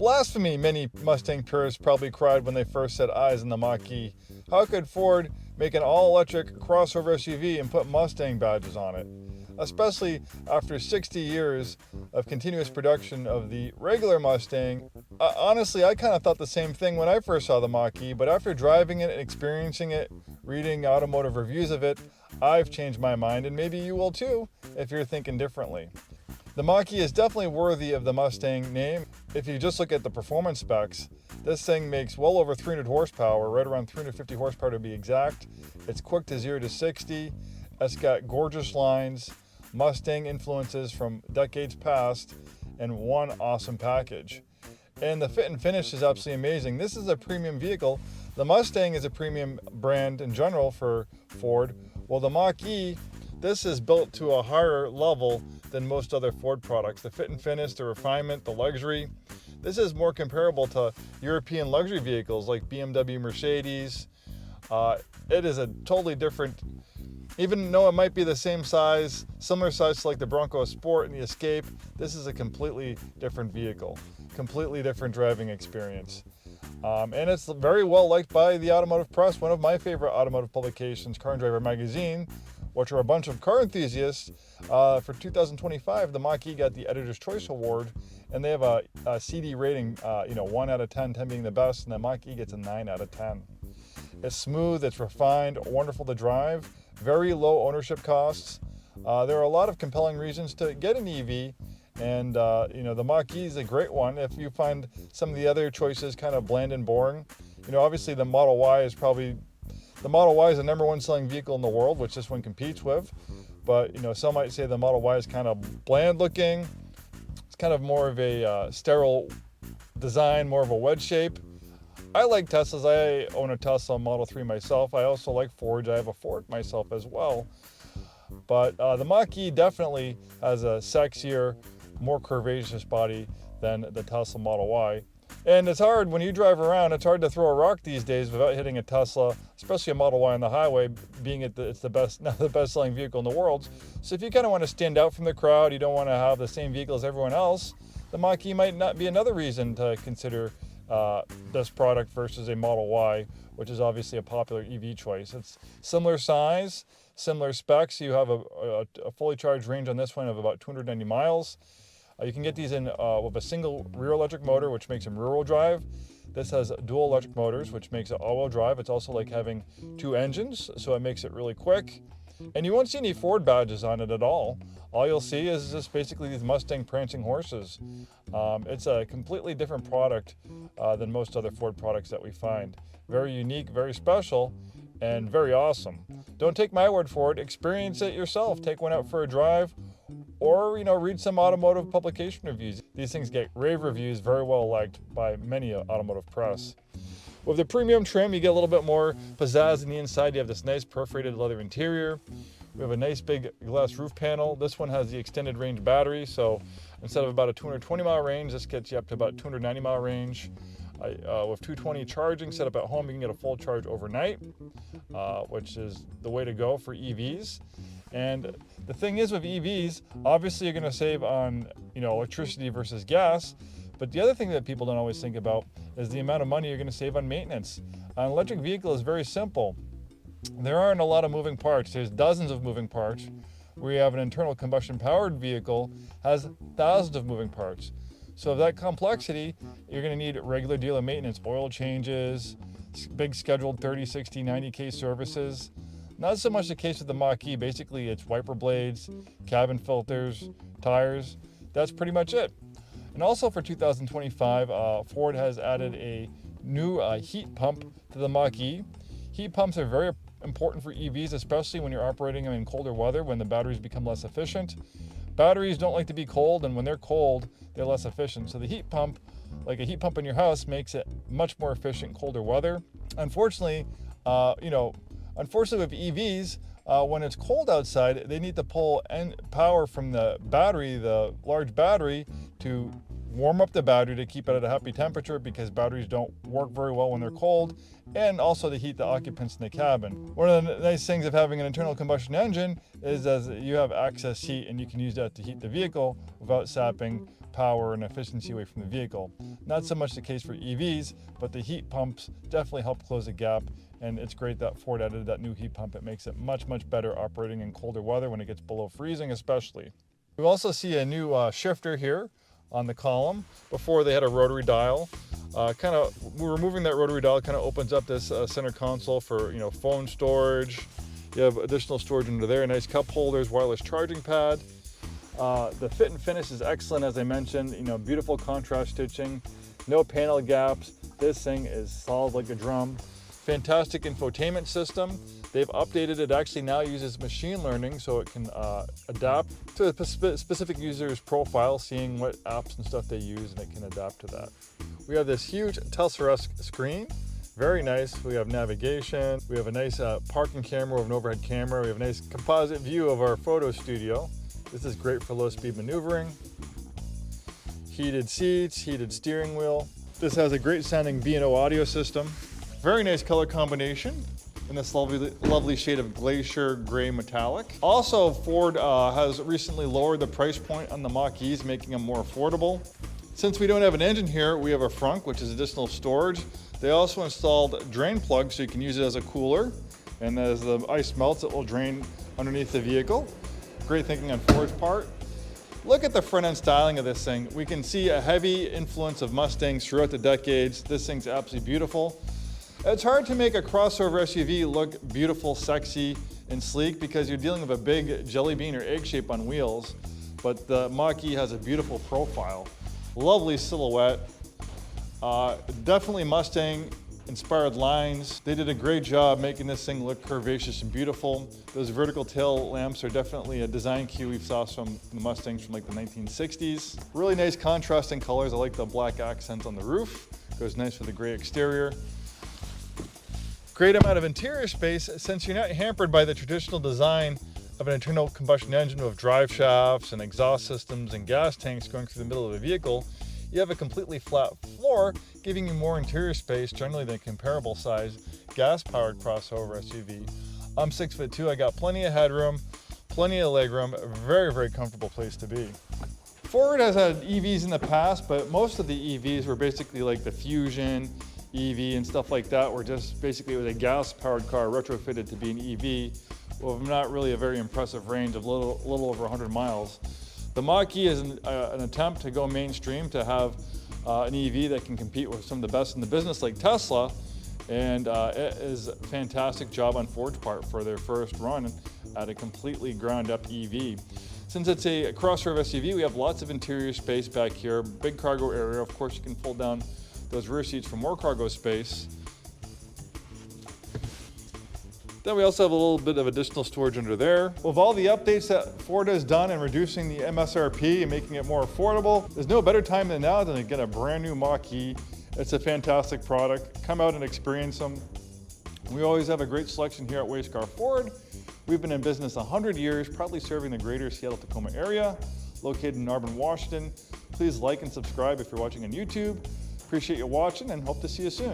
Blasphemy, many Mustang purists probably cried when they first set eyes on the Mach-E. How could Ford make an all-electric crossover SUV and put Mustang badges on it? Especially after 60 years of continuous production of the regular Mustang. Honestly, I kind of thought the same thing when I first saw the Mach-E, but after driving it and experiencing it, reading automotive reviews of it, I've changed my mind, and maybe you will too if you're thinking differently. The Mach-E is definitely worthy of the Mustang name. If you just look at the performance specs, this thing makes well over 300 horsepower, right around 350 horsepower to be exact. It's quick to 0 to 60. It's got gorgeous lines, Mustang influences from decades past, and one awesome package. And the fit and finish is absolutely amazing. This is a premium vehicle. The Mustang is a premium brand in general for Ford. Well, the Mach-E, this is built to a higher level than most other Ford products. The fit and finish, the refinement, the luxury. This is more comparable to European luxury vehicles like BMW, Mercedes. It is a totally different, even though it might be the same size, similar size to like the Bronco Sport and the Escape, this is a completely different vehicle, completely different driving experience. And it's very well liked by the automotive press. One of my favorite automotive publications, Car and Driver magazine, which are a bunch of car enthusiasts. For 2025, the Mach-E got the Editor's Choice Award, and they have a CD rating, 1 out of 10, 10 being the best, and the Mach-E gets a 9 out of 10. It's smooth, it's refined, wonderful to drive, very low ownership costs. There are a lot of compelling reasons to get an EV, and the Mach-E is a great one if you find some of the other choices kind of bland and boring. Obviously the Model Y is the the number one selling vehicle in the world, which this one competes with. But, some might say the Model Y is kind of bland looking. It's kind of more of a sterile design, more of a wedge shape. I like Teslas. I own a Tesla Model 3 myself. I also like Fords. I have a Ford myself as well. But the Mach-E definitely has a sexier, more curvaceous body than the Tesla Model Y. And it's hard, when you drive around, it's hard to throw a rock these days without hitting a Tesla, especially a Model Y on the highway, being it's the best, not the best selling vehicle in the world. So if you kind of want to stand out from the crowd, you don't want to have the same vehicle as everyone else, the Mach-E might not be another reason to consider this product versus a Model Y, which is obviously a popular EV choice. It's similar size, similar specs. You have a fully charged range on this one of about 290 miles. You can get these in with a single rear electric motor, which makes them rear-wheel drive. This has dual electric motors, which makes it all-wheel drive. It's also like having two engines, so it makes it really quick. And you won't see any Ford badges on it at all. All you'll see is just basically these Mustang prancing horses. It's a completely different product than most other Ford products that we find. Very unique, very special, and very awesome. Don't take my word for it. Experience it yourself. Take one out for a drive, or read some automotive publication reviews. These things get rave reviews, very well liked by many automotive press. With the premium trim, you get a little bit more pizzazz in the inside. You have this nice perforated leather interior. We have a nice big glass roof panel. This one has the extended range battery, so instead of about a 220 mile range, this gets you up to about 290 mile range. With 220 charging set up at home, you can get a full charge overnight, which is the way to go for EVs. And the thing is with EVs, obviously you're going to save on electricity versus gas, but the other thing that people don't always think about is the amount of money you're going to save on maintenance. An electric vehicle is very simple. There aren't a lot of moving parts. There's dozens of moving parts. Where you have an internal combustion powered vehicle has thousands of moving parts. So that complexity, you're going to need regular dealer maintenance, oil changes, big scheduled 30, 60, 90K services. Not so much the case with the Mach-E. Basically, it's wiper blades, cabin filters, tires. That's pretty much it. And also for 2025, Ford has added a new heat pump to the Mach-E. Heat pumps are very important for EVs, especially when you're operating them in colder weather, when the batteries become less efficient. Batteries don't like to be cold, and when they're cold, they're less efficient. So the heat pump, like a heat pump in your house, makes it much more efficient in colder weather. Unfortunately, with EVs, when it's cold outside, they need to pull power from the battery, the large battery, to warm up the battery to keep it at a happy temperature, because batteries don't work very well when they're cold, and also to heat the occupants in the cabin. One of the nice things of having an internal combustion engine is as you have excess heat, and you can use that to heat the vehicle without sapping power and efficiency away from the vehicle. Not so much the case for EVs, but the heat pumps definitely help close the gap, and it's great that Ford added that new heat pump. It makes it much better operating in colder weather when it gets below freezing especially. We also see a new shifter here on the column. Before they had a rotary dial. Removing that rotary dial kind of opens up this center console for phone storage. You have additional storage under there, nice cup holders, wireless charging pad. The fit and finish is excellent, as I mentioned. Beautiful contrast stitching, no panel gaps. This thing is solid like a drum. Fantastic infotainment system. They've updated it. Actually now uses machine learning, so it can adapt to a specific user's profile, seeing what apps and stuff they use, and it can adapt to that. We have this huge Tesla-esque screen. Very nice. We have navigation. We have a nice parking camera with an overhead camera. We have a nice composite view of our photo studio. This is great for low-speed maneuvering. Heated seats, heated steering wheel. This has a great sounding B&O audio system. Very nice color combination in this lovely shade of Glacier Gray Metallic. Also, Ford has recently lowered the price point on the Mach-E's, making them more affordable. Since we don't have an engine here, we have a frunk, which is additional storage. They also installed drain plugs, so you can use it as a cooler. And as the ice melts, it will drain underneath the vehicle. Great thinking on Ford's part. Look at the front end styling of this thing. We can see a heavy influence of Mustangs throughout the decades. This thing's absolutely beautiful. It's hard to make a crossover SUV look beautiful, sexy, and sleek because you're dealing with a big jelly bean or egg shape on wheels, but the Mach-E has a beautiful profile. Lovely silhouette. Definitely Mustang inspired lines. They did a great job making this thing look curvaceous and beautiful. Those vertical tail lamps are definitely a design cue we saw from the Mustangs from like the 1960s. Really nice contrasting colors. I like the black accent on the roof. Goes nice with the gray exterior. Great amount of interior space since you're not hampered by the traditional design of an internal combustion engine with drive shafts and exhaust systems and gas tanks going through the middle of the vehicle. You have a completely flat floor, giving you more interior space generally than a comparable size gas-powered crossover SUV. I'm 6'2", I got plenty of headroom, plenty of legroom, a very comfortable place to be. Ford has had EVs in the past, but most of the EVs were basically like the Fusion EV and stuff like that, were just basically it was a gas-powered car retrofitted to be an EV, with not really a very impressive range of little over 100 miles. The Mach-E is an attempt to go mainstream, to have an EV that can compete with some of the best in the business like Tesla, and it is a fantastic job on Ford's part for their first run at a completely ground-up EV. Since it's a crossover SUV, we have lots of interior space back here, big cargo area. Of course, you can fold down those rear seats for more cargo space. Then we also have a little bit of additional storage under there. With all the updates that Ford has done in reducing the MSRP and making it more affordable, there's no better time than now than to get a brand new Mach-E. It's a fantastic product. Come out and experience them. We always have a great selection here at Scarff Ford. We've been in business 100 years, proudly serving the greater Seattle-Tacoma area, located in Auburn, Washington. Please like and subscribe if you're watching on YouTube. Appreciate you watching and hope to see you soon.